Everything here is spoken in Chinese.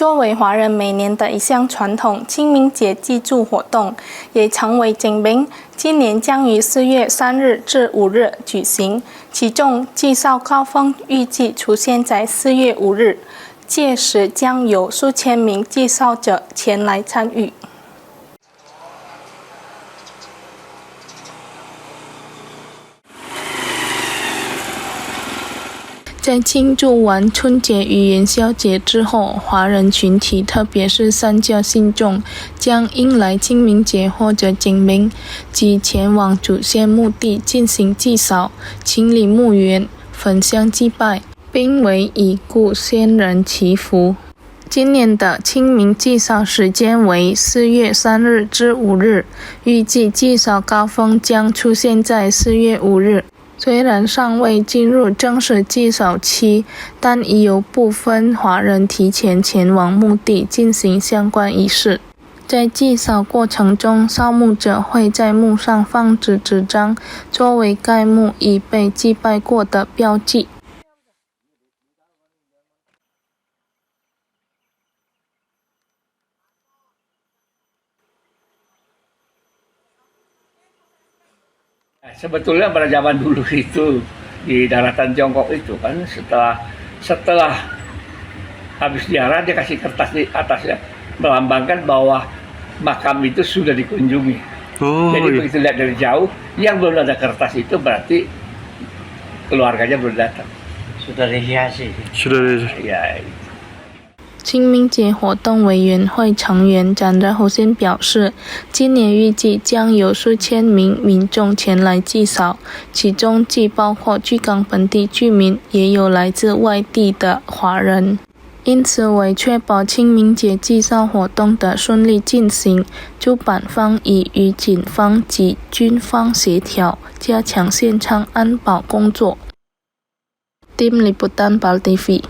作为华人每年的一项传统，清明节祭祖活动也常为清明，今年将于4月3日至5日举行，其中祭扫高峰预计出现在4月5日，届时将有数千名祭扫者前来参与。在庆祝完春节与元宵节之后，华人群体特别是三教信众将迎来清明节或者景明，即前往祖先墓地进行祭扫、清理墓园、焚香祭拜，并为已故先人祈福。今年的清明祭扫时间为4月3日至5日，预计祭扫高峰将出现在4月5日。虽然尚未进入正式祭扫期，但已有部分华人提前前往墓地进行相关仪式。在祭扫过程中，扫墓者会在墓上放置纸张，作为该墓已被祭拜过的标记。Sebetulnya pada zaman dulu itu di daratan Tiongkok itu kan setelah habis ziarah dia kasih kertas di atasnya melambangkan bahwa makam itu sudah dikunjungi. Jadi begitu lihat dari jauh, yang belum ada kertas itu berarti keluarganya belum datang. Sudah dihiasi. Ya. 清明节活动委员会成员展热侯先表示，今年预计将有数千名民众前来祭扫，其中既包括巨港本地居民，也有来自外地的华人。因此，为确保清明节祭扫活动的顺利进行，主办方已与警方及军方协调，加强现场安保工作。Tim Liputan PAL TV